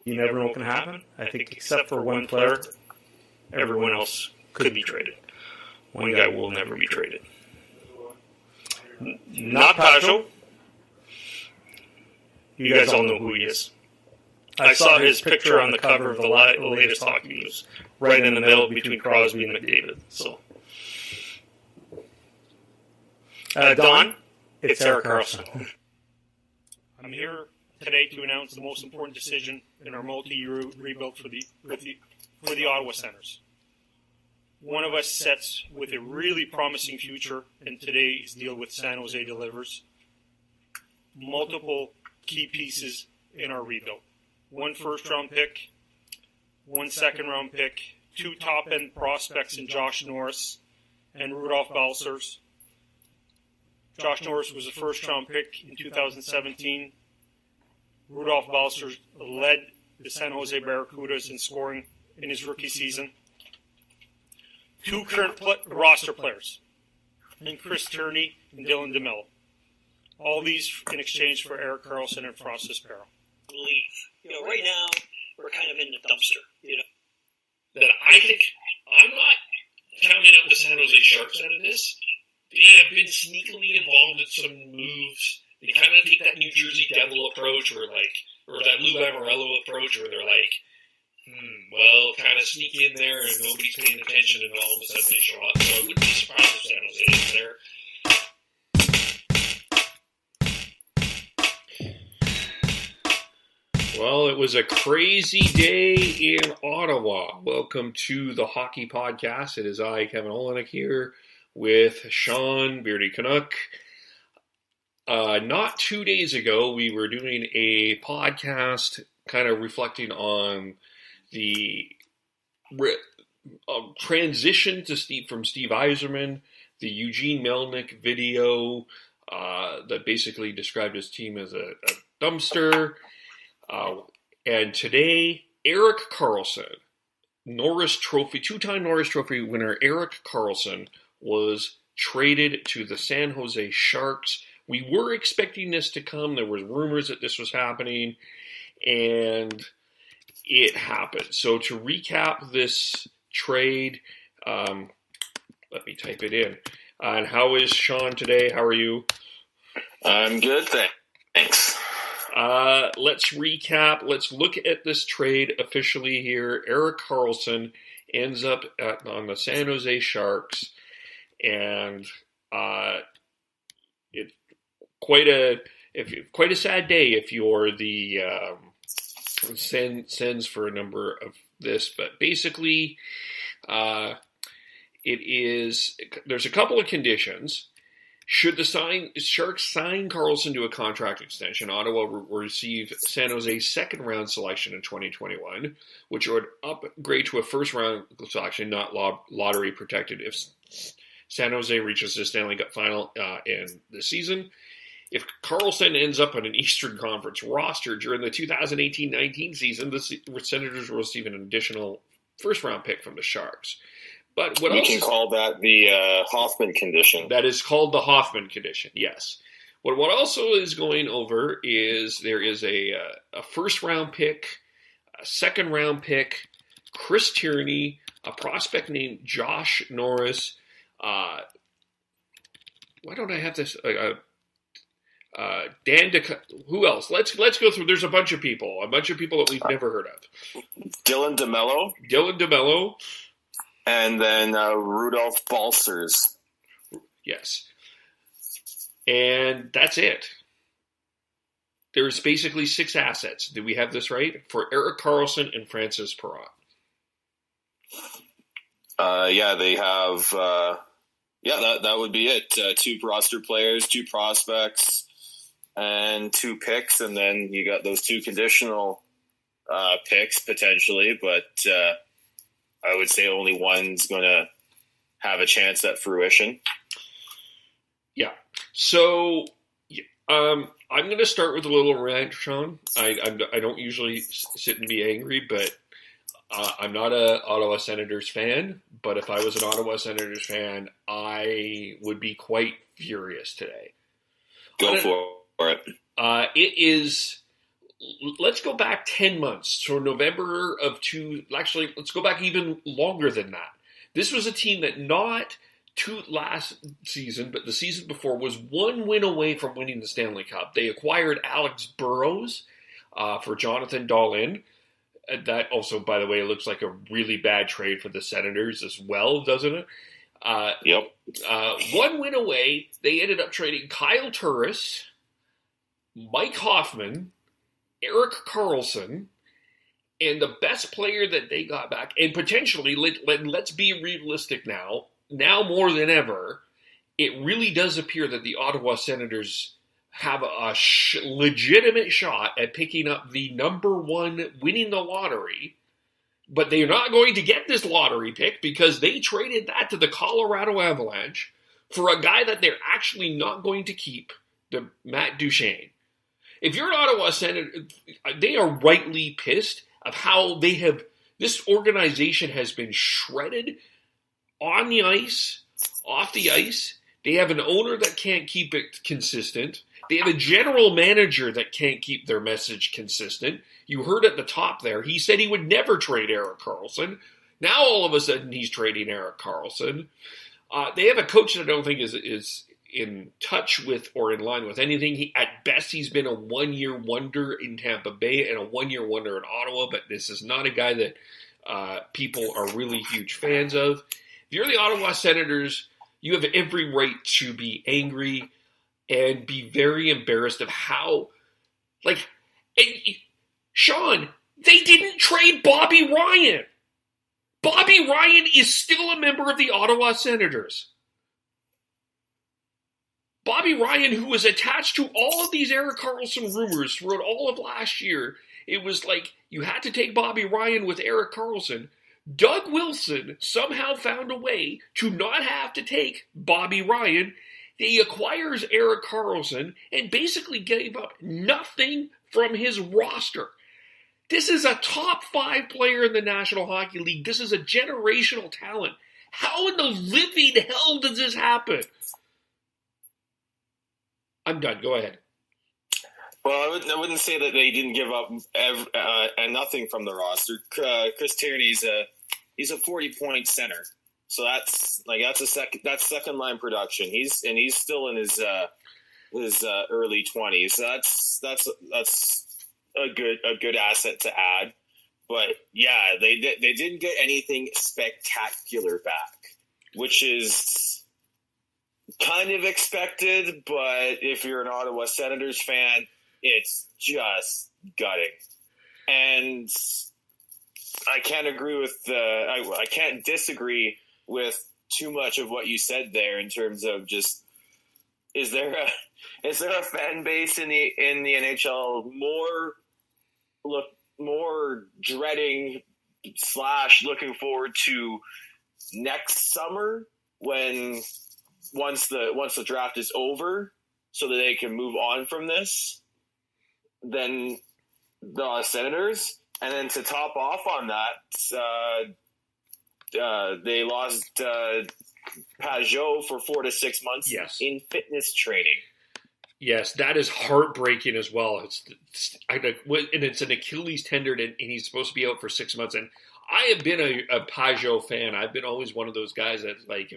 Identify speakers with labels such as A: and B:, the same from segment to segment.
A: You never know what can happen. I think except for one player, everyone else could be traded. One guy will never be traded. Not Pajo. You guys all know who he is. I saw his picture on the cover of the latest Hockey News, right in the middle between Crosby and McDavid. So, Don, it's Erik Karlsson. I'm here today to announce the most important decision in our multi-year rebuild for the Ottawa Senators. One of us sets with a really promising future, and today's deal with San Jose delivers multiple key pieces in our rebuild. 1 first-round pick, 1 second-round pick, 2 top-end prospects in Josh Norris and Rudolph Balcers. Josh Norris was a first-round pick in 2017. Rudolph Balcers led the San Jose Barracudas in scoring in his rookie season. 2 current roster players, and Chris Tierney and Dylan DeMello. All these in exchange for Erik Karlsson and Francis Perron.
B: Leave. Right now, we're kind of in the dumpster, That I think, I'm not counting out the San Jose Sharks out of this. They have been sneakily involved in some moves. They kind of take that New Jersey Devil approach, or that Lou Lamoriello approach, where they're like, kind of sneak in there and nobody's paying attention, and all of a sudden they show up. So I wouldn't be surprised if San Jose is there.
C: Well, it was a crazy day in Ottawa. Welcome to the Hockey Podcast. It is I, Kevin Olenick, here with Sean Beardy Canuck. Not 2 days ago, we were doing a podcast kind of reflecting on the transition from Steve Yzerman, the Eugene Melnyk video that basically described his team as a dumpster. And today, Erik Karlsson, two-time Norris Trophy winner Erik Karlsson was traded to the San Jose Sharks. We were expecting this to come. There was rumors that this was happening, and it happened. So to recap this trade, let me type it in. And how is Sean today? How are you?
D: I'm good, thanks.
C: Let's recap. Let's look at this trade officially here. Erik Karlsson ends up on the San Jose Sharks, and it's quite a sad day if you're the Sens for a number of this. But basically, there's a couple of conditions. Should the Sharks sign Karlsson to a contract extension, Ottawa will receive San Jose's second-round selection in 2021, which would upgrade to a first-round selection, not lottery protected, if San Jose reaches the Stanley Cup final in the season. If Karlsson ends up on an Eastern Conference roster during the 2018-19 season, the Senators will receive an additional first-round pick from the Sharks. But what else?
D: You can call that the Hoffman condition.
C: That is called the Hoffman condition, yes. What also is going over is there is a first-round pick, a second-round pick, Chris Tierney, a prospect named Josh Norris. Why don't I have this? Who else? Let's go through. There's a bunch of people that we've never heard of.
D: Dylan DeMello. And then Rudolph Balcers.
C: Yes. And that's it. There's basically 6 assets. Did we have this right? For Erik Karlsson and Francis Perron.
D: They have... that would be it. 2 roster players, 2 prospects, and 2 picks. And then you got those 2 conditional picks, potentially. But... I would say only one's going to have a chance at fruition.
C: Yeah. So I'm going to start with a little rant, Sean. I don't usually sit and be angry, but I'm not an Ottawa Senators fan. But if I was an Ottawa Senators fan, I would be quite furious today.
D: Go for it.
C: It is let's go back 10 months. So November of actually, let's go back even longer than that. This was a team that not last season, but the season before was one win away from winning the Stanley Cup. They acquired Alex Burrows for Jonathan Dahlin. That also, by the way, looks like a really bad trade for the Senators as well, doesn't it?
D: Yep.
C: One win away. They ended up trading Kyle Turris, Mike Hoffman, Erik Karlsson, and the best player that they got back, and potentially, let's be realistic now more than ever, it really does appear that the Ottawa Senators have a legitimate shot at picking up the number one, winning the lottery, but they're not going to get this lottery pick because they traded that to the Colorado Avalanche for a guy that they're actually not going to keep, Matt Duchene. If you're an Ottawa Senator, they are rightly pissed of how this organization has been shredded on the ice, off the ice. They have an owner that can't keep it consistent. They have a general manager that can't keep their message consistent. You heard at the top there, he said he would never trade Erik Karlsson. Now all of a sudden he's trading Erik Karlsson. They have a coach that I don't think is in touch with or in line with anything. At best, he's been a one-year wonder in Tampa Bay and a one-year wonder in Ottawa, but this is not a guy that people are really huge fans of. If you're the Ottawa Senators, you have every right to be angry and be very embarrassed of how, Sean, they didn't trade Bobby Ryan. Bobby Ryan is still a member of the Ottawa Senators. Bobby Ryan, who was attached to all of these Erik Karlsson rumors throughout all of last year, it was like you had to take Bobby Ryan with Erik Karlsson. Doug Wilson somehow found a way to not have to take Bobby Ryan. He acquires Erik Karlsson and basically gave up nothing from his roster. This is a top 5 player in the National Hockey League. This is a generational talent. How in the living hell does this happen? I'm done. Go ahead.
D: Well, I wouldn't say that they didn't give up nothing from the roster. Chris Tierney's he's a 40-point center, so that's second line production. He's still in his early 20s. So that's a good asset to add. But yeah, they didn't get anything spectacular back, which is kind of expected, but if you're an Ottawa Senators fan, it's just gutting. And I can't agree with I can't disagree with too much of what you said there in terms of just is there a fan base in the NHL more dreading / looking forward to next summer when once the draft is over, so that they can move on from this, than the Senators. And then to top off on that, they lost Pajot for 4 to 6 months in fitness training.
C: Yes, that is heartbreaking as well. It's an Achilles tendon, and he's supposed to be out for 6 months. And I have been a Pajot fan. I've been always one of those guys that, like,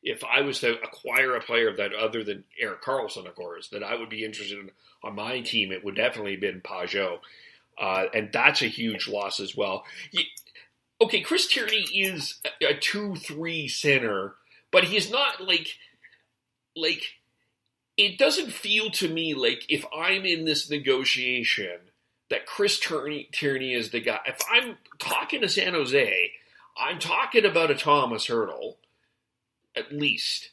C: if I was to acquire a player that other than Erik Karlsson, of course, that I would be interested in on my team, it would definitely have been Pajot. And that's a huge loss as well. Okay, Chris Tierney is a 2-3 center, but he's not like it doesn't feel to me like if I'm in this negotiation that Chris Tierney is the guy. If I'm talking to San Jose, I'm talking about a Thomas Hertl. At least,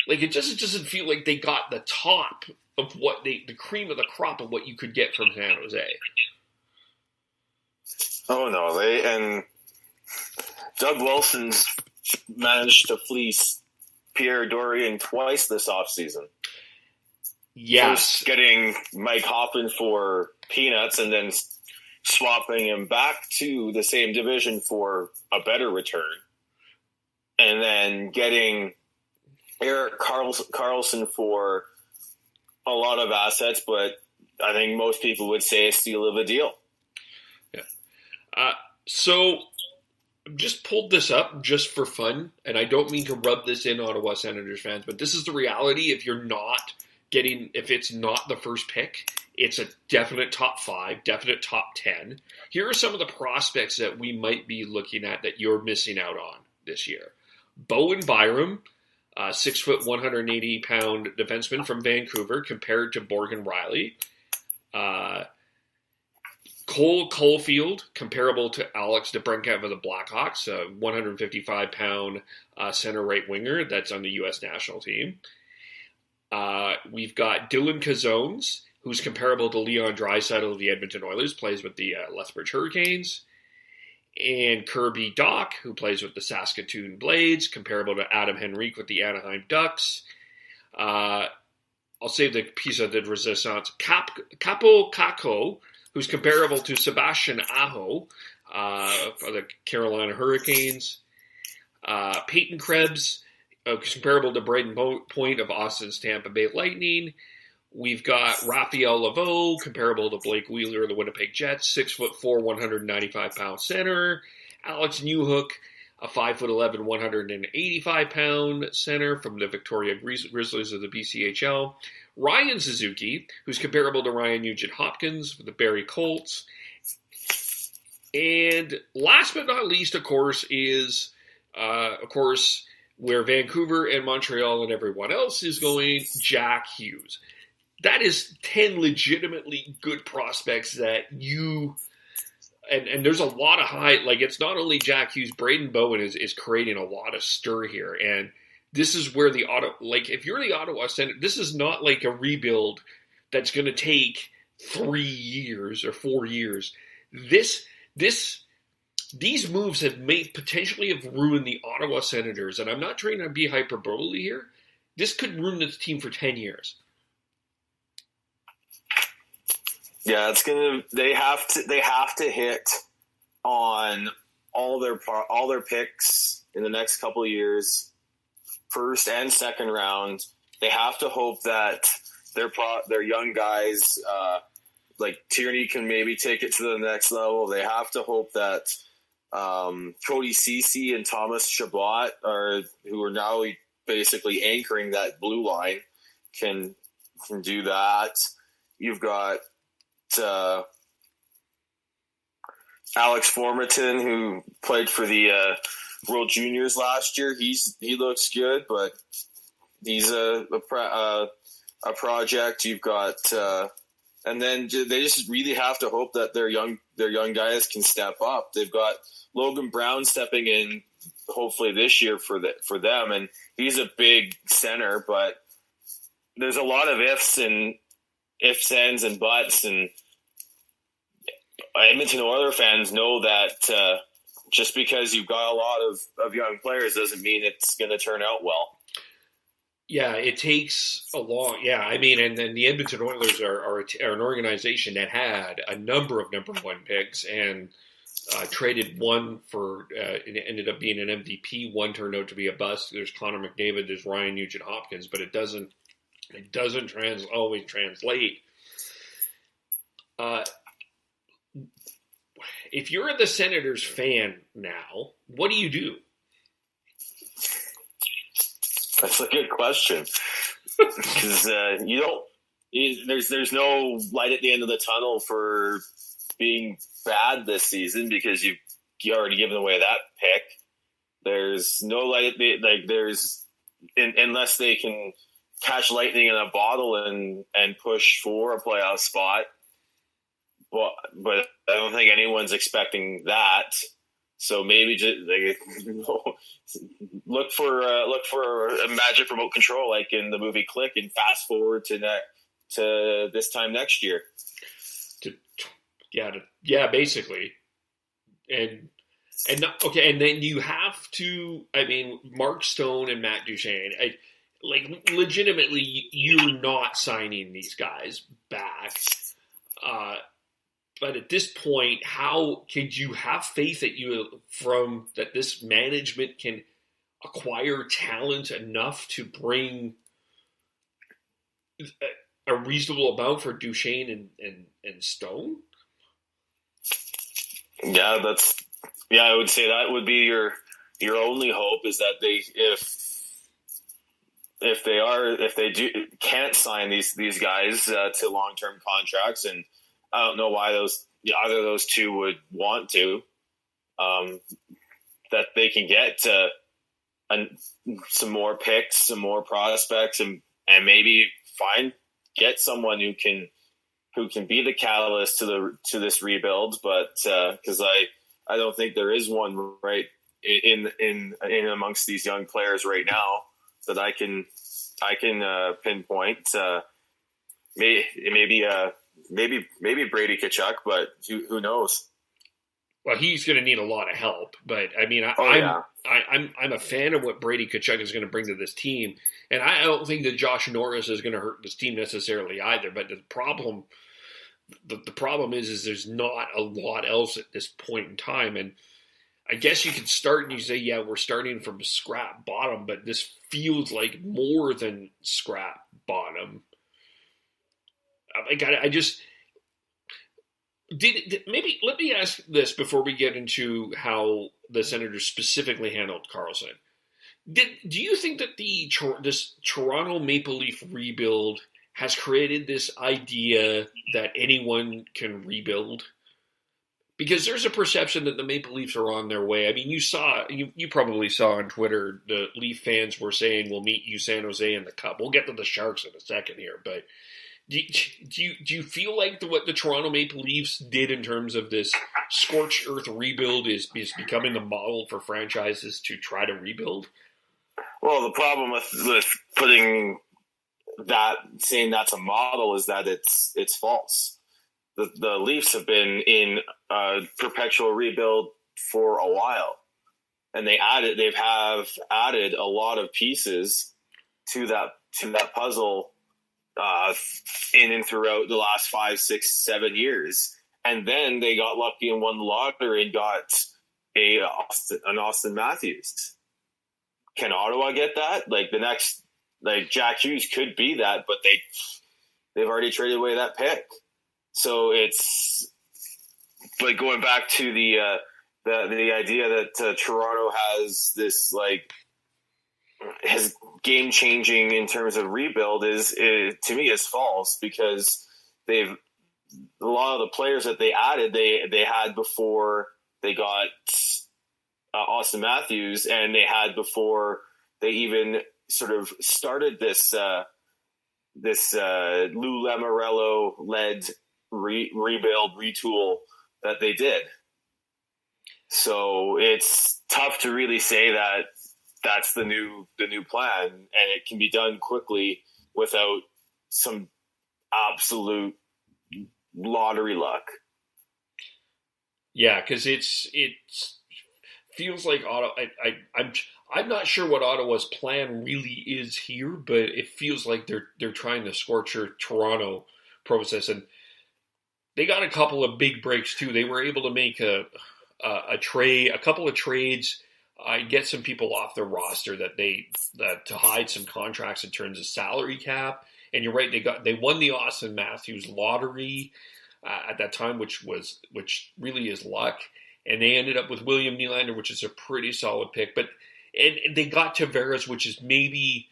C: like it just doesn't feel like they got the top of what the cream of the crop of what you could get from San Jose.
D: Oh no, and Doug Wilson's managed to fleece Pierre Dorion twice this offseason.
C: Yes,
D: first getting Mike Hoffman for peanuts, and then swapping him back to the same division for a better return. And then getting Erik Karlsson for a lot of assets, but I think most people would say a steal of a deal.
C: Yeah. So just pulled this up just for fun, and I don't mean to rub this in Ottawa Senators fans, but this is the reality. If it's not the first pick, it's a definite top 5, definite top 10. Here are some of the prospects that we might be looking at that you're missing out on this year. Bowen Byram, 6 foot, 180 pound defenseman from Vancouver, compared to Morgan Riley. Cole Caulfield, comparable to Alex DeBrincat of the Blackhawks, a 155 pound center right winger that's on the U.S. national team. We've got Dylan Cazones, who's comparable to Leon Draisaitl of the Edmonton Oilers, plays with the Lethbridge Hurricanes. And Kirby Dach, who plays with the Saskatoon Blades, comparable to Adam Henrique with the Anaheim Ducks. I'll save the piece of the resistance. Capo Caco, who's comparable to Sebastian Aho for the Carolina Hurricanes. Peyton Krebs, comparable to Braden Point of Austin's Tampa Bay Lightning. We've got Raphael Laveau, comparable to Blake Wheeler of the Winnipeg Jets, 6'4", 195-pound center. Alex Newhook, a 5'11", 185-pound center from the Victoria Grizzlies of the BCHL. Ryan Suzuki, who's comparable to Ryan Nugent-Hopkins for the Barrie Colts. And last but not least, of course, is, where Vancouver and Montreal and everyone else is going, Jack Hughes. That is 10 legitimately good prospects that you and there's a lot of high, like it's not only Jack Hughes, Braden Bowen is creating a lot of stir here. And this is where if you're the Ottawa Senators, this is not like a rebuild that's going to take 3 years or 4 years. These moves have potentially have ruined the Ottawa Senators. And I'm not trying to be hyperbole here. This could ruin this team for 10 years.
D: Yeah, they have to hit on all their picks in the next couple of years, first and second round. They have to hope that their young guys like Tierney can maybe take it to the next level. They have to hope that Cody Ceci and Thomas Chabot who are now basically anchoring that blue line can do that. You've got Alex Formerton, who played for the World Juniors last year. He looks good, but he's a project. You've got, and then they just really have to hope that their young guys can step up. They've got Logan Brown stepping in, hopefully this year for them, and he's a big center. But there's a lot of ifs, ands, and buts, and Edmonton Oilers fans know that just because you've got a lot of young players doesn't mean it's going to turn out well.
C: Yeah, it takes a long. Yeah, I mean, and then the Edmonton Oilers are an organization that had a number of number one picks and traded one for. It ended up being an MVP. One turned out to be a bust. There's Connor McDavid. There's Ryan Nugent-Hopkins, but it doesn't always translate. If you're the Senators fan now, what do you do?
D: That's a good question, because there's no light at the end of the tunnel for being bad this season because you already given away that pick. There's no light unless they can catch lightning in a bottle and push for a playoff spot. But I don't think anyone's expecting that. So maybe just look for a magic remote control like in the movie Click and fast forward to this time next year. Basically. And then you have to. I mean, Mark Stone and Matt Duchene. Legitimately, you're not signing these guys back. But at this point, how could you have faith that this management can acquire talent enough to bring
C: a reasonable amount for Duchesne and Stone?
D: Yeah, I would say that would be your only hope, is that if they can't sign these guys to long-term contracts, and I don't know why either of those two would want to, that they can get some more picks, some more prospects, and maybe get someone who can be the catalyst to this rebuild. But because I don't think there is one right in amongst these young players right now that I can pinpoint. Maybe Brady Tkachuk, but who knows?
C: Well, he's going to need a lot of help, but I mean, I'm a fan of what Brady Tkachuk is going to bring to this team, and I don't think that Josh Norris is going to hurt this team necessarily either. But the problem is there's not a lot else at this point in time, and I guess you could start and you say, yeah, we're starting from scrap bottom, but this feels like more than scrap bottom. Maybe let me ask this before we get into how the Senators specifically handled Karlsson. Do you think that this Toronto Maple Leaf rebuild has created this idea that anyone can rebuild? Because there's a perception that the Maple Leafs are on their way. I mean, you probably saw on Twitter the Leaf fans were saying, "We'll meet you, San Jose, in the Cup." We'll get to the Sharks in a second here, but do you feel like what the Toronto Maple Leafs did in terms of this scorched earth rebuild is becoming the model for franchises to try to rebuild?
D: Well, the problem with saying that's a model is that it's false. The Leafs have been in perpetual rebuild for a while, and they've added a lot of pieces to that puzzle in and throughout the last 5, 6, 7 years. And then they got lucky and won the lottery and got an Austin Matthews. Can Ottawa get that? Jack Hughes could be that, but they've already traded away that pick. So it's like going back to the idea that Toronto has this has game changing in terms of rebuild to me is false, because a lot of the players that they added they had before they got Austin Matthews, and they had before they even sort of started this Lou Lamoriello led rebuild retool that they did. So it's tough to really say that that's the new plan, and it can be done quickly without some absolute lottery luck.
C: Yeah, because it feels like Ottawa. I'm not sure what Ottawa's plan really is here, but it feels like they're trying to scorch Toronto process, and they got a couple of big breaks too. They were able to make a couple of trades, get some people off their roster to hide some contracts in terms of salary cap. And you're right, they won the Austin Matthews lottery at that time, which really is luck. And they ended up with William Nylander, which is a pretty solid pick. But and they got Tavares, which is maybe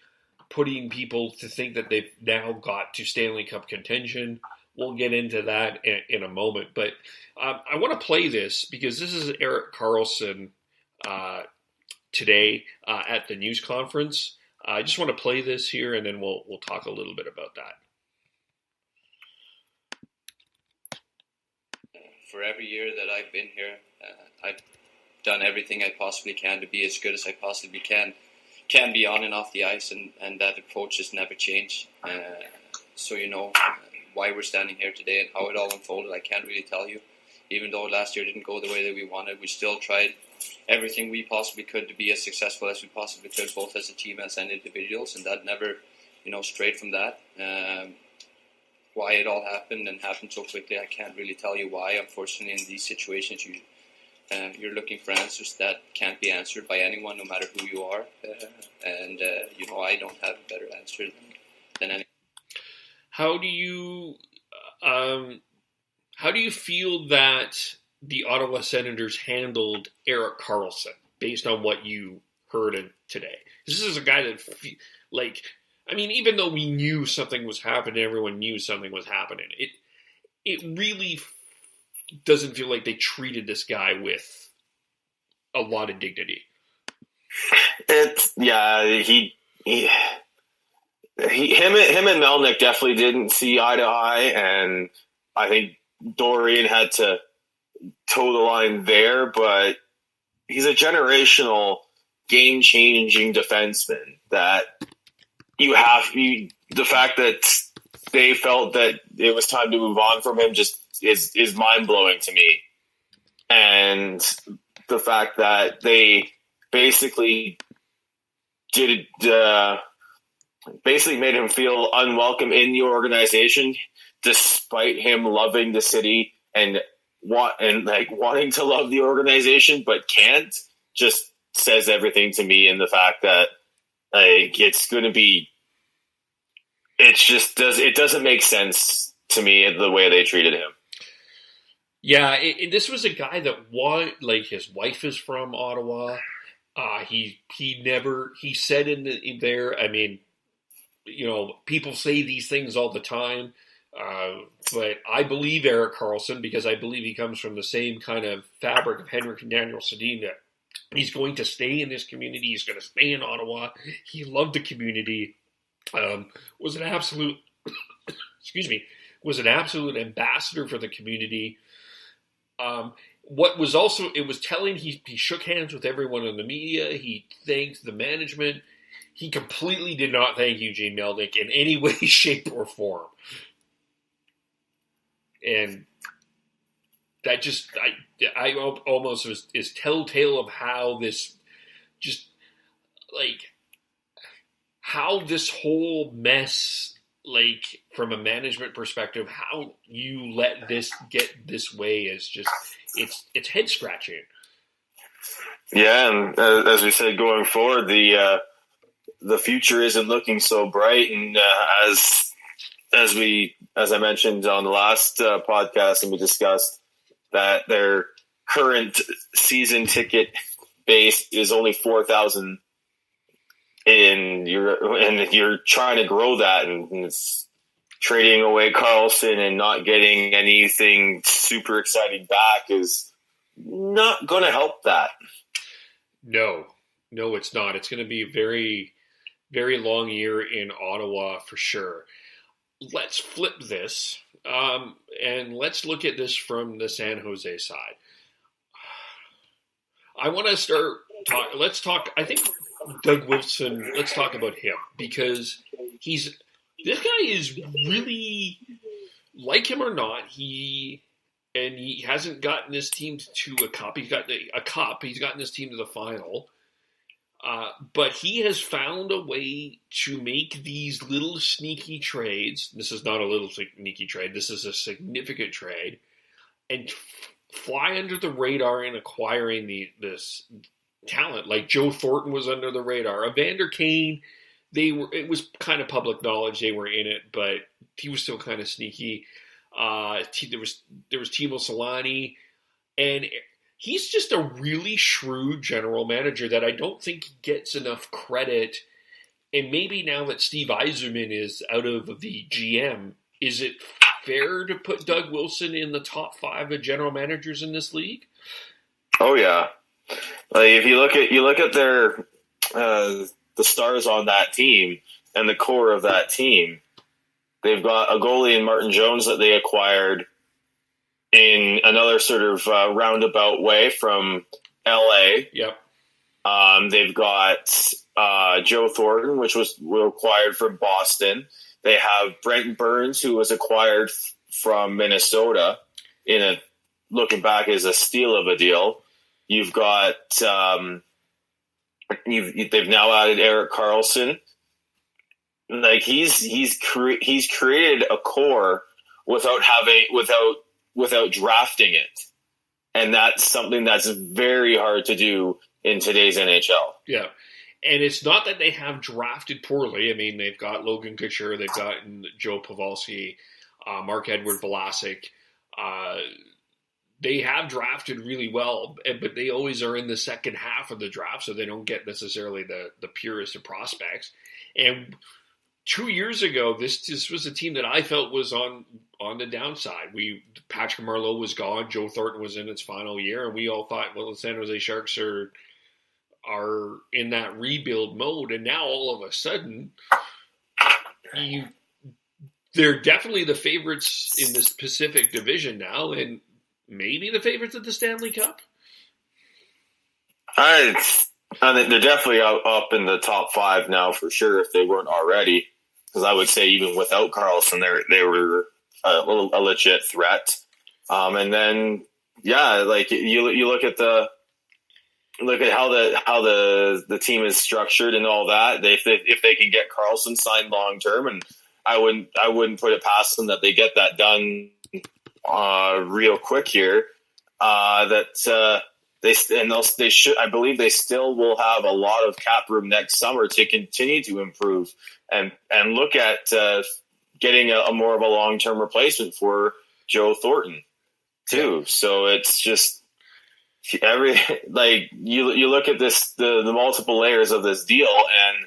C: putting people to think that they've now got to Stanley Cup contention. We'll get into that in a moment. But I want to play this because this is Erik Karlsson today at the news conference. I just want to play this here, and then we'll talk a little bit about that.
E: For every year that I've been here, I've done everything I possibly can to be as good as I possibly can be on and off the ice, and that approach has never changed. So why we're standing here today and how it all unfolded, I can't really tell you. Even though last year didn't go the way that we wanted, we still tried everything we possibly could to be as successful as we possibly could, both as a team as and individuals, and that never, strayed from that. Why it all happened and happened so quickly, I can't really tell you why. Unfortunately, in these situations, you're looking for answers that can't be answered by anyone, no matter who you are. I don't have a better answer than anyone.
C: how do you feel that the Ottawa Senators handled Erik Karlsson based on what you heard today? This is a guy that, even though we knew something was happening, everyone knew something was happening. It really doesn't feel like they treated this guy with a lot of dignity.
D: Him and Melnyk definitely didn't see eye to eye, and I think Dorian had to toe the line there, but he's a generational, game-changing defenseman that the fact that they felt that it was time to move on from him just is mind-blowing to me. And the fact that they basically made him feel unwelcome in the organization, despite him loving the city and wanting to love the organization but can't, just says everything to me. In the fact that it doesn't make sense to me the way they treated him.
C: Yeah, this was a guy that his wife is from Ottawa. He said in there, I mean, people say these things all the time, but I believe Erik Karlsson, because I believe he comes from the same kind of fabric of Henrik and Daniel Sedin, that he's going to stay in this community. He's going to stay in Ottawa. He loved the community. Was an absolute ambassador for the community. What was also, it was telling, he shook hands with everyone in the media. He thanked the management. He completely did not thank Eugene Melnyk in any way, shape, or form. And that just, I almost is telltale of how this, just how this whole mess, from a management perspective, how you let this get this way is just, it's head scratching.
D: Yeah, and as we said, going forward, the future isn't looking so bright. And as I mentioned on the last podcast, and we discussed that their current season ticket base is only 4,000. And you're trying to grow that, and it's trading away Karlsson and not getting anything super exciting back is not going to help that. No,
C: it's not. It's going to be a very, very long year in Ottawa for sure. Let's flip this, and let's look at this from the San Jose side. I want to start let's talk. I think Doug Wilson, let's talk about him, because this guy is really, like him or not, he hasn't gotten this team to a cup. He's gotten this team to the final. But he has found a way to make these little sneaky trades. This is not a little sneaky trade. This is a significant trade. And fly under the radar in acquiring this talent. Like Joe Thornton was under the radar. Evander Kane, it was kind of public knowledge they were in it, but he was still kind of sneaky. There was Timo Solani, and he's just a really shrewd general manager that I don't think gets enough credit. And maybe now that Steve Yzerman is out of the GM, is it fair to put Doug Wilson in the top 5 of general managers in this league?
D: Oh yeah. If you look at their the stars on that team and the core of that team, they've got a goalie in Martin Jones that they acquired in another sort of roundabout way from LA.
C: Yep.
D: They've got Joe Thornton, which was acquired from Boston. They have Brent Burns, who was acquired from Minnesota looking back as a steal of a deal. You've got they've now added Erik Karlsson. Like he's created a core without drafting it, and that's something that's very hard to do in today's NHL.
C: Yeah, And it's not that they have drafted poorly. I mean, they've got Logan Couture, they've got Joe Pavelski, Mark-Edward Vlasic. They have drafted really well, but they always are in the second half of the draft, so they don't get necessarily the purest of prospects. And 2 years ago, this was a team that I felt was on the downside. Patrick Marleau was gone, Joe Thornton was in its final year, and we all thought, well, the San Jose Sharks are in that rebuild mode, and now all of a sudden, they're definitely the favorites in this Pacific Division now, and maybe the favorites of the Stanley Cup.
D: I think they're definitely up in the top 5 now for sure, if they weren't already. Because I would say even without Karlsson, they were a legit threat. And then, yeah, like you look at how the team is structured and all that. If they can get Karlsson signed long term, and I wouldn't put it past them that they get that done real quick here. I believe they still will have a lot of cap room next summer to continue to improve and look at getting a more of a long term replacement for Joe Thornton too. So it's just you look at this the multiple layers of this deal, and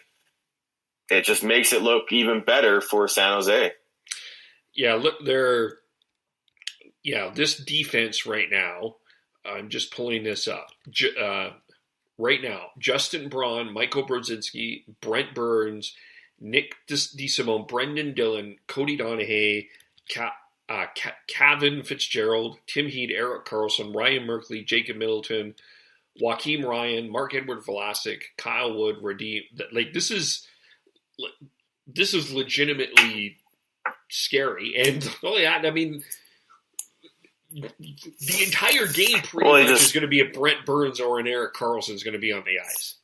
D: it just makes it look even better for San Jose.
C: Yeah, look, this defense right now. I'm just pulling this up. Right now, Justin Braun, Michael Brodzinski, Brent Burns, Nick DeSimone, Brendan Dillon, Cody Donahue, Kevin Fitzgerald, Tim Heed, Erik Karlsson, Ryan Merkley, Jacob Middleton, Joakim Ryan, Mark-Edward Vlasic, Kyle Wood, Radim. Like, this is legitimately scary. And only that, I mean, the entire game pretty much is going to be a Brent Burns or an Erik Karlsson is going to be on the ice.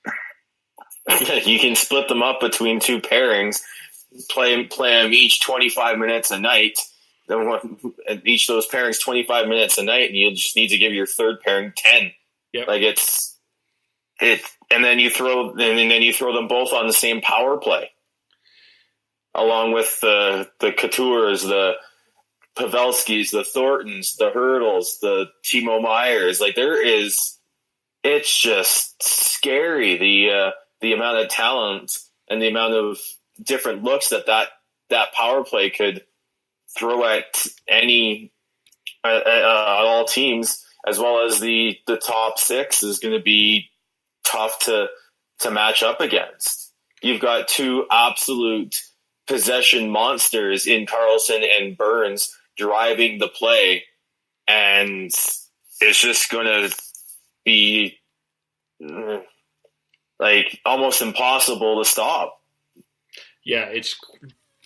D: You can split them up between two pairings, play them each 25 minutes a night. Then each of those pairings 25 minutes a night, and you just need to give your third pairing 10.
C: Yep.
D: Like and then you throw them both on the same power play, along with the Coutures, the Pavelskis, the Thorntons, the Hurdles, the Timo Meyers. Like it's just scary the amount of talent and the amount of different looks that power play could throw at all teams, as well as the top 6 is going to be tough to match up against. You've got two absolute possession monsters in Karlsson and Burns driving the play, and it's just going to be like almost impossible to stop.
C: Yeah, it's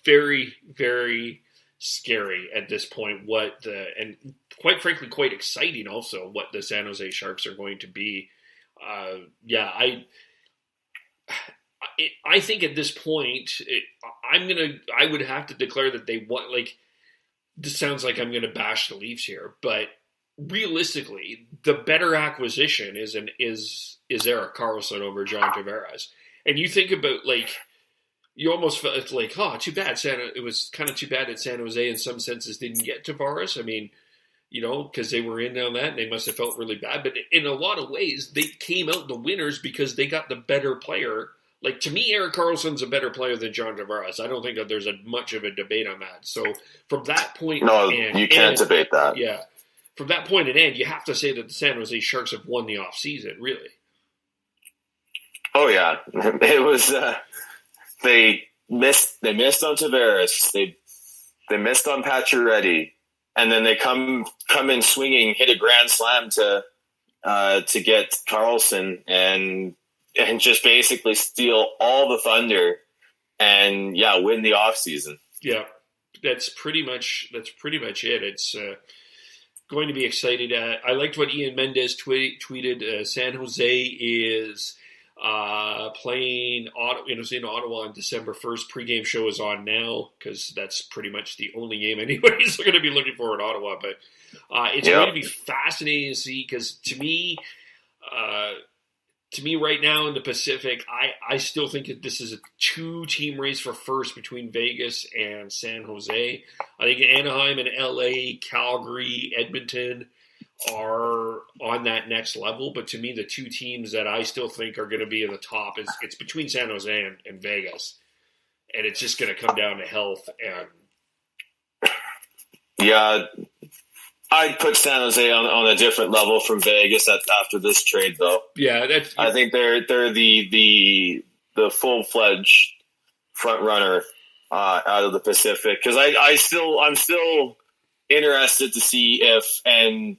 C: very, very scary at this point and quite frankly quite exciting also what the San Jose Sharks are going to be. I think at this point I would have to declare that they want, like, this sounds like I'm going to bash the Leafs here, but realistically the better acquisition is Erik Karlsson over John Tavares. And you think about, like, you almost felt it's like, too bad. It was kind of too bad that San Jose in some senses didn't get Tavares. I mean, because they were in on that and they must have felt really bad. But in a lot of ways, they came out the winners because they got the better player. Like, to me, Erik Karlsson's a better player than John Tavares. I don't think that there's much of a debate on that. So from that point,
D: you can't debate that.
C: Yeah, from that point at end, you have to say that the San Jose Sharks have won the offseason, really.
D: Oh yeah, it was. They missed on Tavares. They missed on Pacioretty, and then they come in swinging, hit a grand slam to get Karlsson and just basically steal all the thunder and win the offseason. Yeah,
C: that's pretty much it. It's going to be exciting. I liked what Ian Mendez tweeted. San Jose is playing in Ottawa on December 1st. Pre-game show is on now because that's pretty much the only game anybody's going to be looking for in Ottawa. But it's going to be fascinating to see because, to me, to me right now in the Pacific, I still think that this is a 2-team race for first between Vegas and San Jose. I think Anaheim and LA, Calgary, Edmonton are on that next level. But to me, the 2 teams that I still think are going to be at the top it's between San Jose and Vegas. And it's just going to come down to health. And
D: yeah, I'd put San Jose on a different level from Vegas after this trade, though.
C: Yeah,
D: I think they're the full-fledged front runner out of the Pacific, because I'm still interested to see if and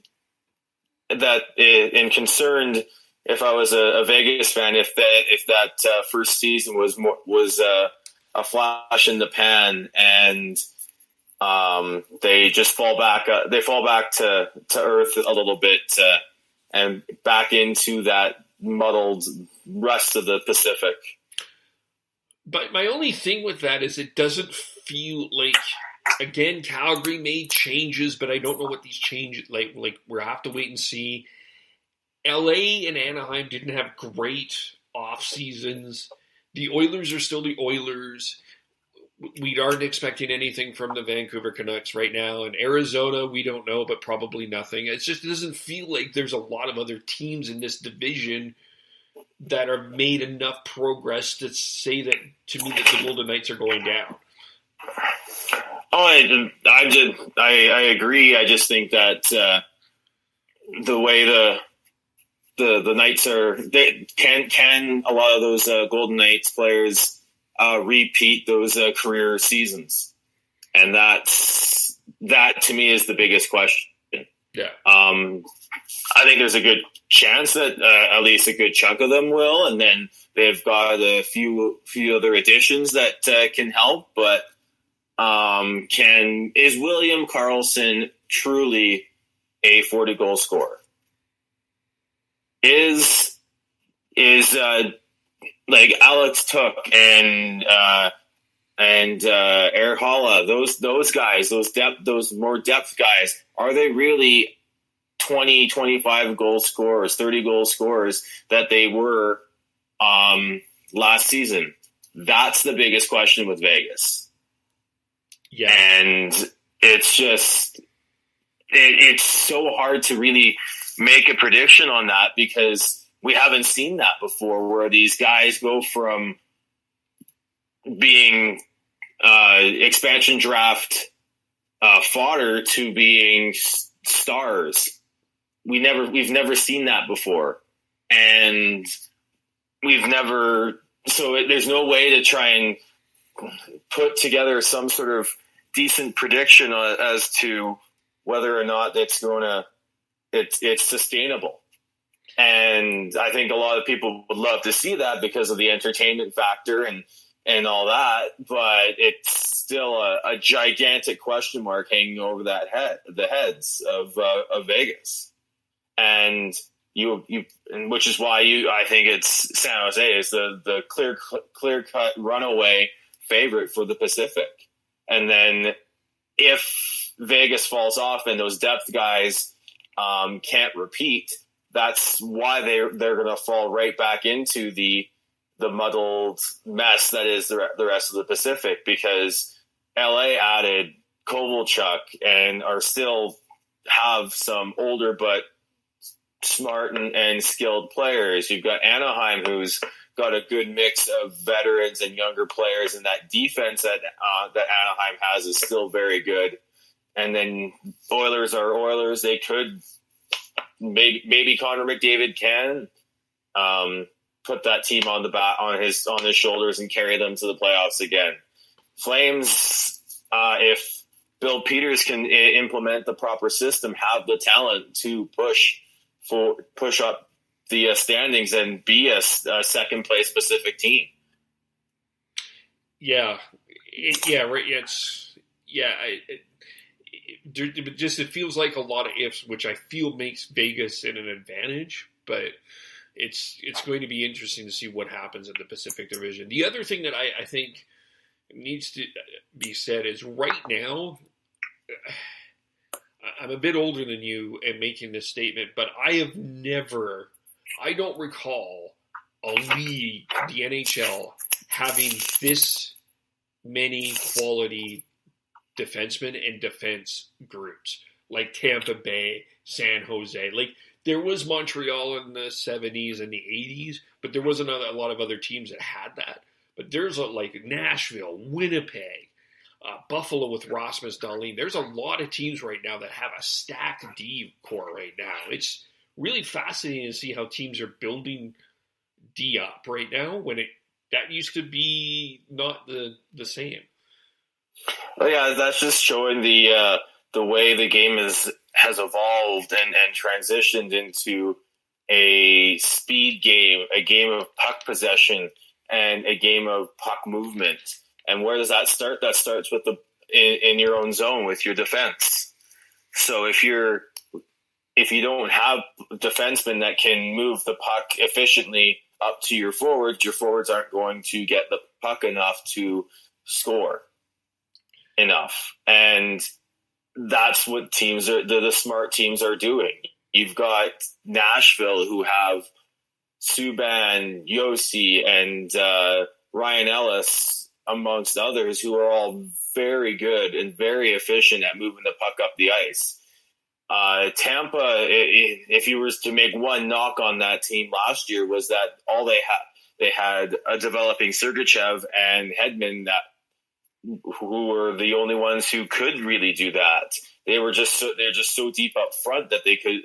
D: concerned if I was a Vegas fan if that first season was a flash in the pan and. They just fall back. They fall back to earth a little bit and back into that muddled rest of the Pacific.
C: But my only thing with that is it doesn't feel like, again, Calgary made changes, but I don't know what these changes like. We'll have to wait and see. LA and Anaheim didn't have great off seasons. The Oilers are still the Oilers. We aren't expecting anything from the Vancouver Canucks right now. In Arizona, we don't know, but probably nothing. It doesn't feel like there's a lot of other teams in this division that are made enough progress to say that, to me, that the Golden Knights are going down.
D: Oh, I agree. I just think that the way the Knights are, can a lot of those Golden Knights players repeat those career seasons, and that to me is the biggest question.
C: Yeah,
D: I think there's a good chance that at least a good chunk of them will, and then they've got a few other additions that can help. But is William Karlsson truly a 40-goal scorer? Is like Alex Took and Erik Karlsson, those guys, those more depth guys, are they really 20, 25 goal scorers, 30 goal scorers that they were last season? That's the biggest question with Vegas.
C: Yeah,
D: and it's just it's so hard to really make a prediction on that, because we haven't seen that before, where these guys go from being expansion draft fodder to being stars. We've never seen that before, and there's no way to try and put together some sort of decent prediction as to whether or not it's sustainable. And I think a lot of people would love to see that because of the entertainment factor and all that, but it's still a gigantic question mark hanging over the heads of Vegas. And which is why I think it's San Jose is the clear cut runaway favorite for the Pacific. And then if Vegas falls off and those depth guys can't repeat, that's why they're going to fall right back into the muddled mess that is the rest of the Pacific, because LA added Kovalchuk and are still have some older but smart and skilled players. You've got Anaheim, who's got a good mix of veterans and younger players, and that defense that Anaheim has is still very good. And then Oilers are Oilers. They could maybe Connor McDavid can put that team on his shoulders and carry them to the playoffs again. Flames, if Bill Peters can implement the proper system, have the talent to push up the standings and be a second place Pacific team.
C: Yeah, right. It feels like a lot of ifs, which I feel makes Vegas in an advantage, but it's going to be interesting to see what happens in the Pacific Division. The other thing that I think needs to be said is right now, I'm a bit older than you and making this statement, but I don't recall a league, the NHL, having this many quality defensemen and defense groups like Tampa Bay, San Jose. Like, there was Montreal in the 70s and the 80s, but there wasn't a lot of other teams that had that. But there's like Nashville, Winnipeg, Buffalo with Rasmus Dahlin. There's a lot of teams right now that have a stacked D core right now. It's really fascinating to see how teams are building D up right now when that used to be not the same.
D: Oh yeah, that's just showing the way the game has evolved and transitioned into a speed game, a game of puck possession, and a game of puck movement. And where does that start? That starts with in your own zone with your defense. So if you don't have defensemen that can move the puck efficiently up to your forwards aren't going to get the puck enough to score enough. And that's what the smart teams are doing. You've got Nashville, who have Subban, Yossi, and Ryan Ellis, amongst others, who are all very good and very efficient at moving the puck up the ice. Tampa, if you were to make one knock on that team last year, was that all they had a developing Sergachev and Hedman who were the only ones who could really do that. They're just so deep up front that they could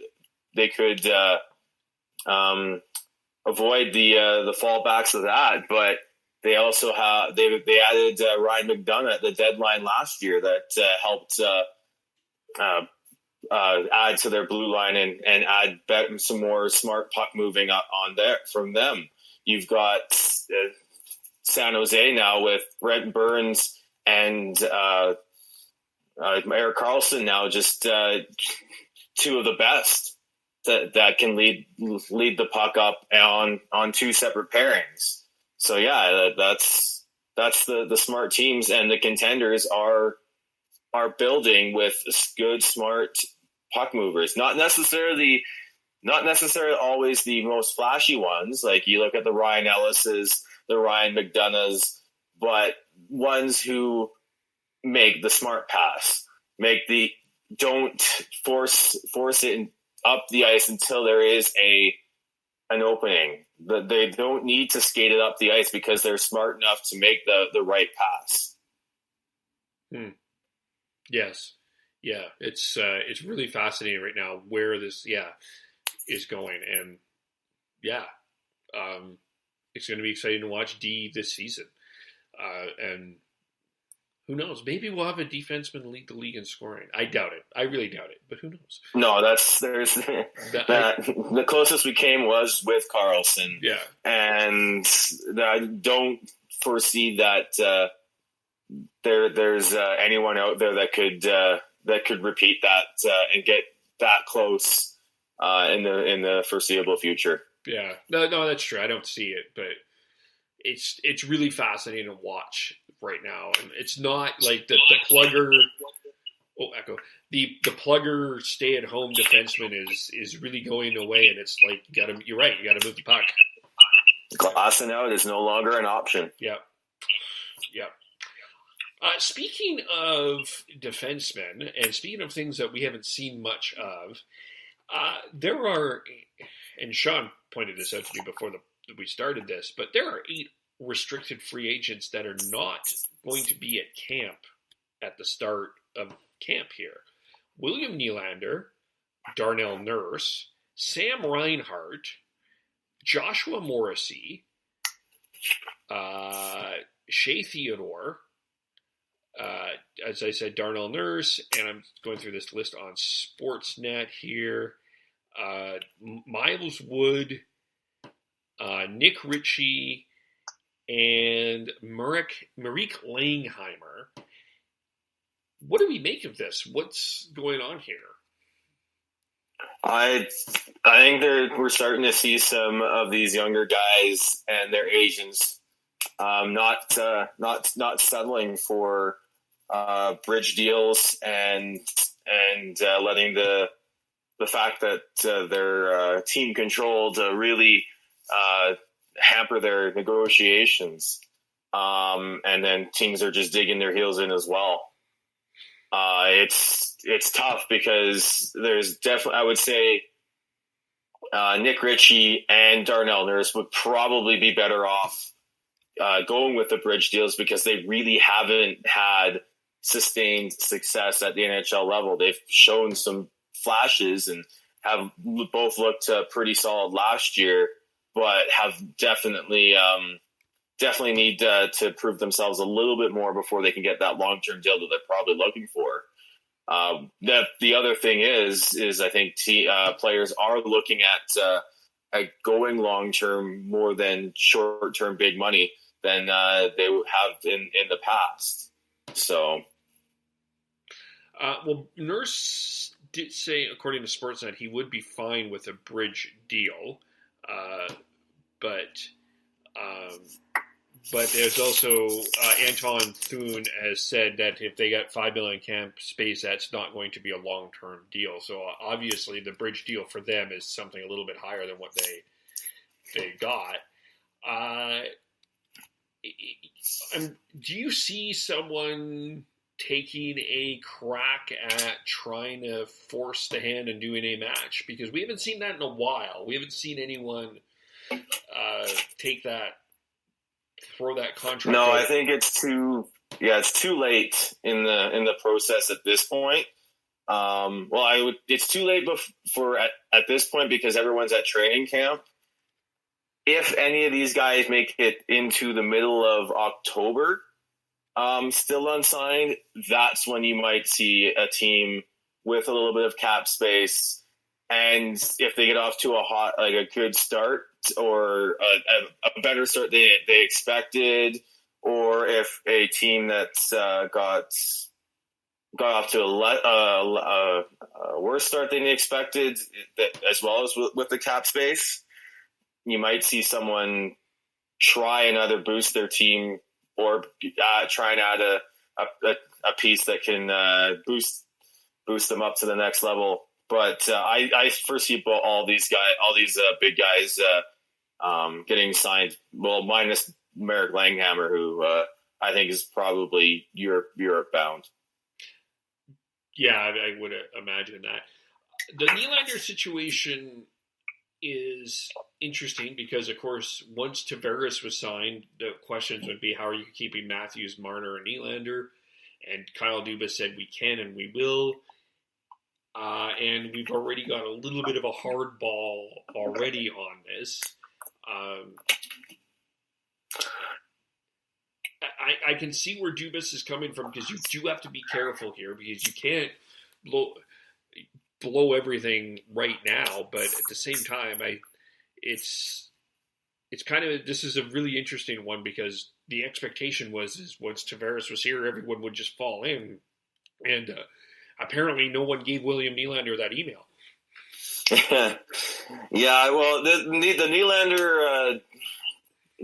D: avoid the fallbacks of that. But they also they added Ryan McDonough at the deadline last year that helped add to their blue line and add some more smart puck moving on there from them. You've got San Jose now with Brent Burns and Erik Karlsson now, just two of the best that can lead the puck up on two separate pairings. So yeah, that's the smart teams, and the contenders are building with good, smart puck movers. Not necessarily always the most flashy ones. Like, you look at the Ryan Ellises, the Ryan McDonoughs, but ones who make the smart pass, don't force it up the ice until there is an opening. They don't need to skate it up the ice because they're smart enough to make the right pass.
C: Yes. Yeah. It's really fascinating right now where this is going. And it's going to be exciting to watch D this season. And who knows? Maybe we'll have a defenseman lead the league in scoring. I doubt it. I really doubt it. But who knows? No,
D: the closest we came was with Karlsson.
C: Yeah, and
D: I don't foresee that there's anyone out there that could repeat that and get that close in the foreseeable future.
C: Yeah, no, that's true. I don't see it, but it's really fascinating to watch right now, and it's not like the plugger. Oh, echo. The plugger stay at home defenseman is really going away, and it's like you're right. You got to move the puck.
D: Glassing out is no longer an option.
C: Yeah. Speaking of defensemen, and speaking of things that we haven't seen much of, there are, and Sean pointed this out to me before we started this, but there are 8 restricted free agents that are not going to be at camp at the start of camp here. William Nylander, Darnell Nurse, Sam Reinhart, Joshua Morrissey, Shea Theodore, as I said, Darnell Nurse, and I'm going through this list on Sportsnet here, Miles Wood, Nick Ritchie, and Marek Langheimer. What do we make of this? What's going on here?
D: I think we're starting to see some of these younger guys and their agents not settling for bridge deals and letting the fact that they're team controlled really hamper their negotiations. And then teams are just digging their heels in as well. It's tough because there's definitely, I would say, Nick Ritchie and Darnell Nurse would probably be better off going with the bridge deals because they really haven't had sustained success at the NHL level. They've shown some flashes and have both looked pretty solid last year, but have definitely need to prove themselves a little bit more before they can get that long-term deal that they're probably looking for. The other thing is I think players are looking at going long-term more than short-term big money than they have in the past. So,
C: well, Nurse did say, according to Sportsnet, he would be fine with a bridge deal, but there's also Anton Thune has said that if they got $5 million cap space, that's not going to be a long-term deal. So obviously, the bridge deal for them is something a little bit higher than what they got. Do you see someone taking a crack at trying to force the hand and doing a match? Because we haven't seen that in a while. We haven't seen anyone throw that contract.
D: No,
C: out.
D: I think it's too late in the process at this point. It's too late at this point because everyone's at training camp. If any of these guys make it into the middle of October, still unsigned, that's when you might see a team with a little bit of cap space. And if they get off to a good start or a better start than they expected, or if a team that's got off to a worse start than they expected, as well as with the cap space, you might see someone try and either boost their team or try and add a piece that can boost them up to the next level. But I foresee all these big guys getting signed. Well, minus Merrick Langhammer, who I think is probably Europe bound.
C: Yeah, I would imagine that. The Nylander situation is interesting because, of course, once Tavares was signed, the questions would be, how are you keeping Matthews, Marner, and Nylander? And Kyle Dubas said, we can and we will. And we've already got a little bit of a hard ball already on this. I can see where Dubas is coming from because you do have to be careful here because you can't blow everything right now. But at the same time, it's kind of, this is a really interesting one because the expectation was once Tavares was here, everyone would just fall in. And apparently no one gave William Nylander that email.
D: Yeah, well, the Nylander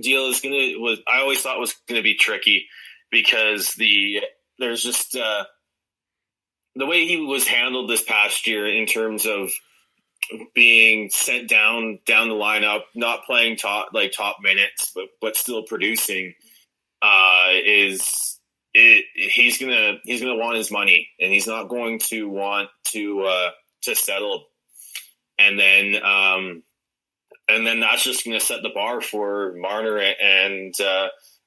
D: deal I always thought was gonna be tricky because there's just the way he was handled this past year in terms of being sent down the lineup, not playing top minutes, but still producing, he's gonna want his money, and he's not going to want to settle. And then that's just going to set the bar for Marner and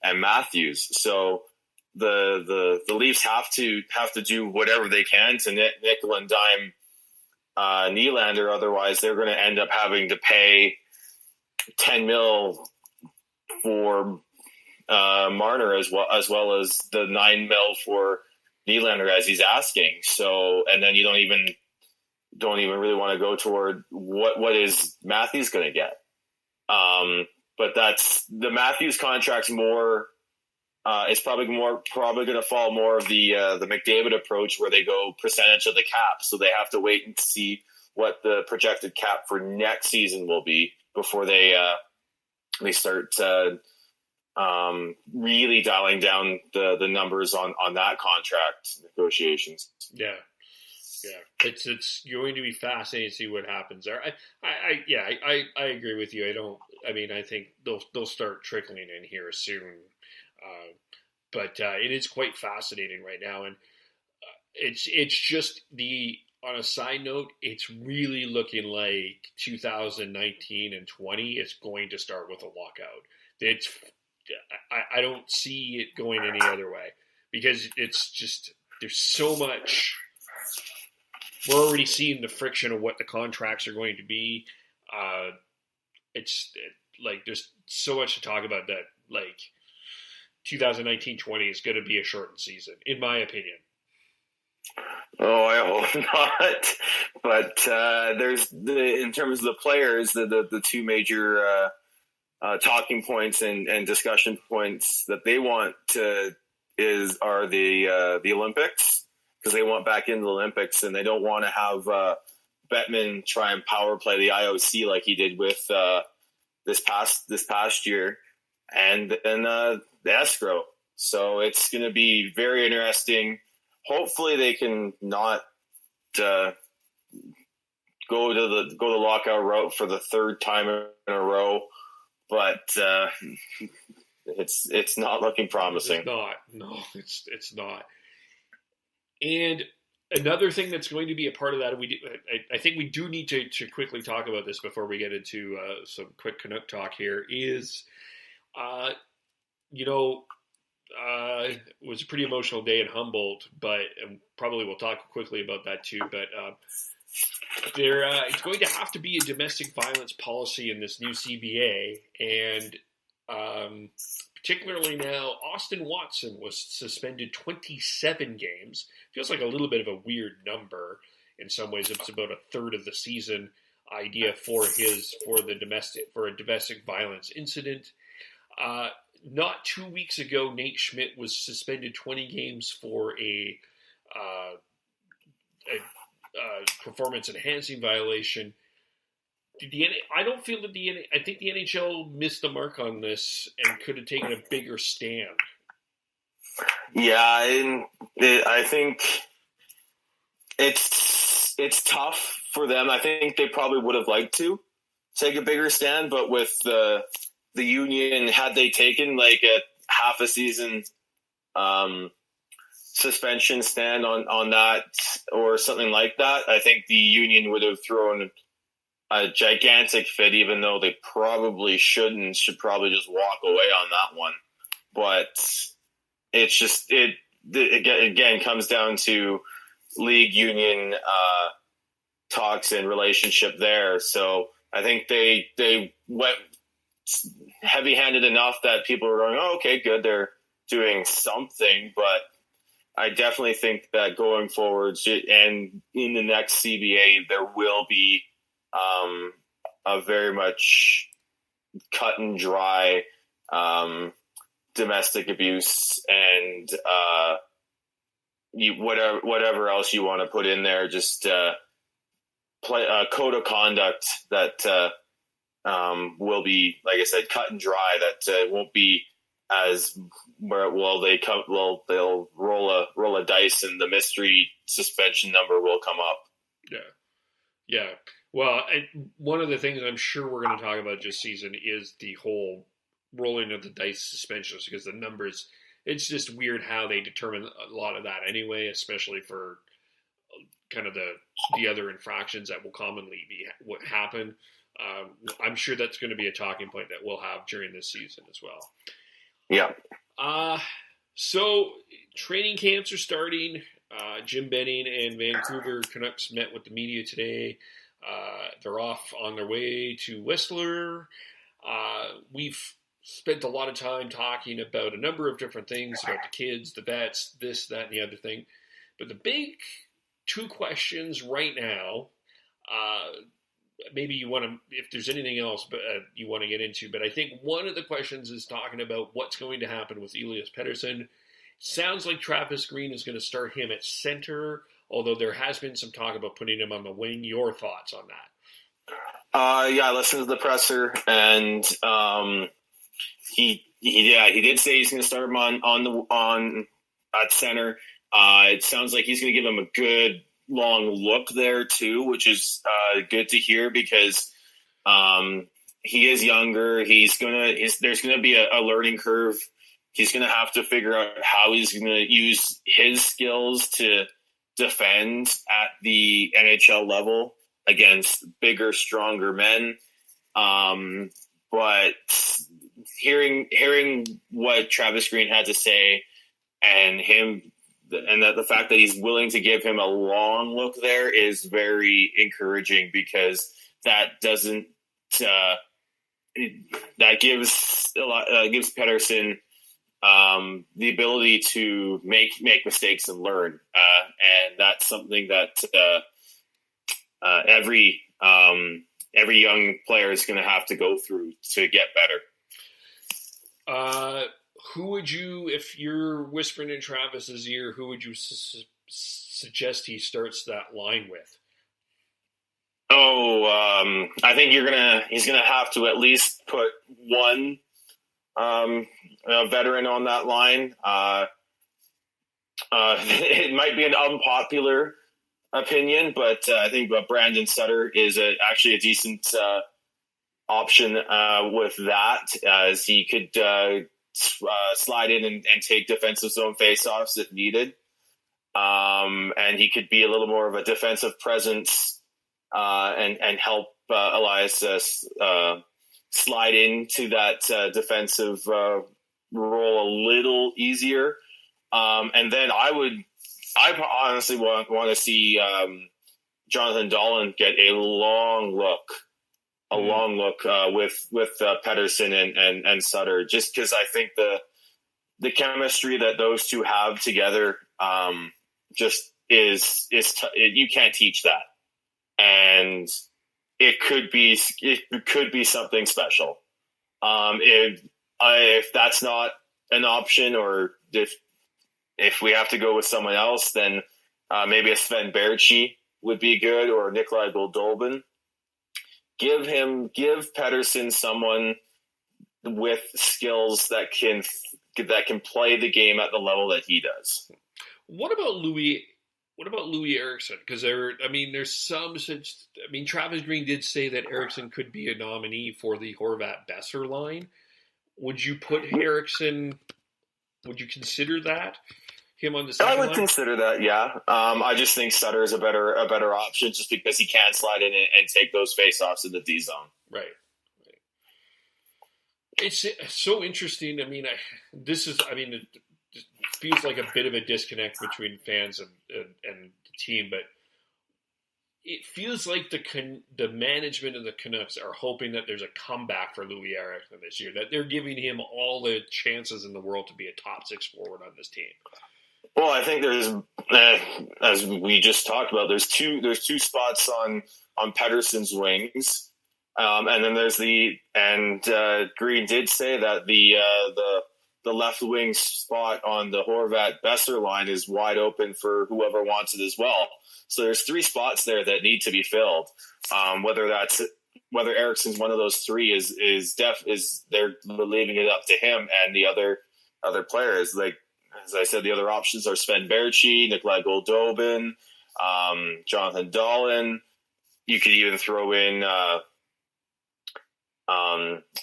D: Matthews. So the Leafs have to do whatever they can to nickel and dime Nylander. Otherwise, they're going to end up having to pay $10 million for Marner as well as the $9 million for Nylander as he's asking. So, and then you don't even really want to go toward what is Matthews going to get. But that's the Matthews contract's more. It's probably going to follow more of the McDavid approach, where they go percentage of the cap. So they have to wait and see what the projected cap for next season will be before they start really dialing down the numbers on that contract negotiations.
C: Yeah. It's going to be fascinating to see what happens there. I agree with you. I mean, I think they'll start trickling in here soon. But it is quite fascinating right now, and it's just on a side note, it's really looking like 2019 and 20 is going to start with a lockout. I don't see it going any other way, because it's just, there's so much. We're already seeing the friction of what the contracts are going to be. There's so much to talk about that, like, 2019-20 is going to be a shortened season, in my opinion.
D: Oh, I hope not. But there's in terms of the players, the two major talking points and discussion points that they want are the Olympics, because they want back into the Olympics, and they don't want to have Bettman try and power play the IOC like he did with this past year, and then the escrow. So it's going to be very interesting. Hopefully they can not go the lockout route for the third time in a row, but it's not looking promising.
C: It's not. No, it's not. And another thing that's going to be a part of that, I think we do need to quickly talk about this before we get into some quick Canuck talk here, is, it was a pretty emotional day in Humboldt, but probably we'll talk quickly about that too. But it's going to have to be a domestic violence policy in this new CBA, and particularly now, Austin Watson was suspended 27 games. Feels like a little bit of a weird number in some ways. It's about a third of the season idea for a domestic violence incident. Not 2 weeks ago, Nate Schmidt was suspended 20 games for a performance-enhancing violation. I don't feel that I think the NHL missed the mark on this and could have taken a bigger stand.
D: Yeah, I think it's tough for them. I think they probably would have liked to take a bigger stand, but with the union, had they taken like a half a season suspension stand on that or something like that, I think the union would have thrown a gigantic fit, even though they probably should probably just walk away on that one. But it's just, it again comes down to league union talks and relationship there. So I think they went heavy-handed enough that people were going, oh, okay, good, they're doing something. But I definitely think that going forward and in the next CBA, there will be a very much cut and dry domestic abuse and whatever else you want to put in there, just play a code of conduct that will be, like I said, cut and dry. That won't be as where they'll roll a dice and the mystery suspension number will come up.
C: Yeah. Well, one of the things I'm sure we're going to talk about this season is the whole rolling of the dice suspensions, because the numbers, it's just weird how they determine a lot of that anyway, especially for kind of the other infractions that will commonly be what happen. I'm sure that's going to be a talking point that we'll have during this season as well.
D: Yeah.
C: So training camps are starting. Jim Benning and Vancouver Canucks met with the media today. They're off on their way to Whistler. We've spent a lot of time talking about a number of different things about the kids, the vets, this, that, and the other thing. But the big two questions right now, maybe you want to, if there's anything else you want to get into, but I think one of the questions is talking about what's going to happen with Elias Pettersson. Sounds like Travis Green is going to start him at center, although there has been some talk about putting him on the wing. Your thoughts on that?
D: Yeah, I listened to the presser, and he did say he's going to start him on at center. It sounds like he's going to give him a good long look there too, which is good to hear, because he is younger. There's gonna be a learning curve. He's gonna have to figure out how he's gonna use his skills to defend at the NHL level against bigger, stronger men. But hearing what Travis Green had to say, and the fact that he's willing to give him a long look there is very encouraging, because that doesn't that gives Pettersson the ability to make mistakes and learn, and that's something that every young player is going to have to go through to get better.
C: Who would you, if you're whispering in Travis's ear, who would you suggest he starts that line with?
D: I think he's gonna have to at least put one veteran on that line. It might be an unpopular opinion, but I think Brandon Sutter is actually a decent option with that, as he could slide in and take defensive zone faceoffs if needed, and he could be a little more of a defensive presence and help Elias slide into that defensive role a little easier. And then I honestly want to see Jonathan Dahlen get a long look with Pettersson and Sutter, just because I think the chemistry that those two have together just is you can't teach that, and it could be something special. If that's not an option, or if we have to go with someone else, then maybe a Sven Baertschi would be good, or Nikolai Goldobin. Give Pettersson someone with skills that can play the game at the level that he does.
C: What about Louis Eriksson? Because there's some such. Travis Green did say that Eriksson could be a nominee for the Horvat-Besser line. Would you put Eriksson? Would you consider that? Him on the second
D: I would
C: line? Consider
D: that, yeah. I just think Sutter is a better option, just because he can slide in and take those faceoffs in the D zone.
C: Right. It's so interesting. It feels like a bit of a disconnect between fans and the team, but it feels like the management of the Canucks are hoping that there's a comeback for Louis Eriksson this year, that they're giving him all the chances in the world to be a top six forward on this team.
D: Well, I think there's, as we just talked about, there's two spots on Pettersson's wings, and then there's Green did say that the left wing spot on the Horvat-Besser line is wide open for whoever wants it as well. So there's three spots there that need to be filled. Whether Eriksson's one of those three is they're leaving it up to him and the other players. Like, as I said, the other options are Sven Baertschi, Nikolai Goldobin, Jonathan Dahlen. You could even throw in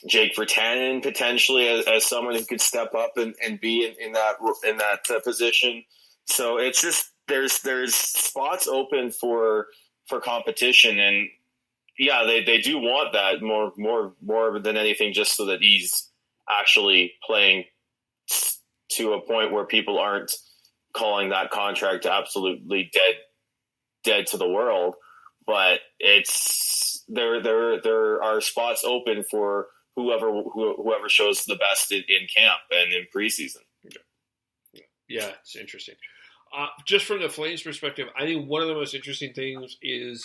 D: Jake Virtanen potentially as someone who could step up and be in that position. So it's just there's spots open for competition, and yeah, they do want that more than anything, just so that he's actually playing to a point where people aren't calling that contract absolutely dead to the world. But it's there are spots open for whoever shows the best in camp and in preseason.
C: Yeah, it's interesting. Just from the Flames perspective, I think one of the most interesting things is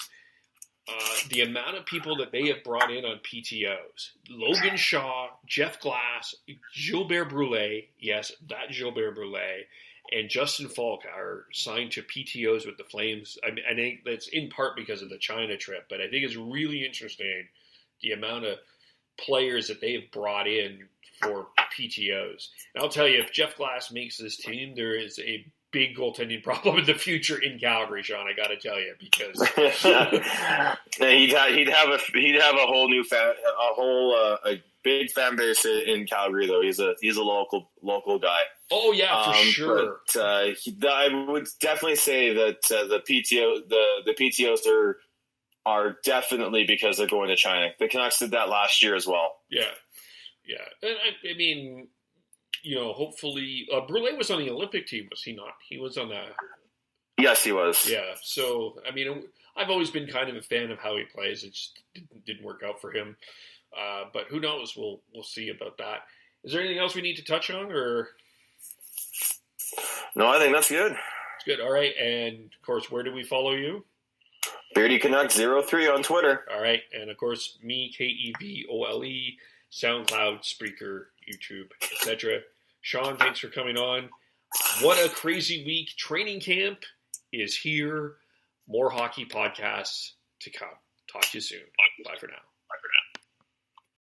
C: the amount of people that they have brought in on PTOs. Logan Shaw, Jeff Glass, Gilbert Brule, yes, that Gilbert Brule, and Justin Falk are signed to PTOs with the Flames. I think that's in part because of the China trip, but I think it's really interesting the amount of players that they've brought in for PTOs. And I'll tell you, if Jeff Glass makes this team, there is a big goaltending problem in the future in Calgary, Sean. I got to tell you, because
D: he'd have a whole new fan, a big fan base in Calgary. Though he's a local guy.
C: Oh yeah, for sure.
D: But I would definitely say that the PTOs are definitely because they're going to China. The Canucks did that last year as well.
C: Yeah. And I mean, hopefully, Brule was on the Olympic team, was he not? He was on the.
D: Yes, he was.
C: Yeah. So I mean, I've always been kind of a fan of how he plays. It just didn't work out for him. But who knows? We'll see about that. Is there anything else we need to touch on, or?
D: No, I think that's good.
C: It's good. All right. And of course, where do we follow you?
D: Beardy Canuck 03 on Twitter.
C: All right. And of course, me, KEVOLE, SoundCloud, Spreaker, YouTube, etc. Sean, thanks for coming on. What a crazy week. Training camp is here. More hockey podcasts to come. Talk to you soon. Bye for now.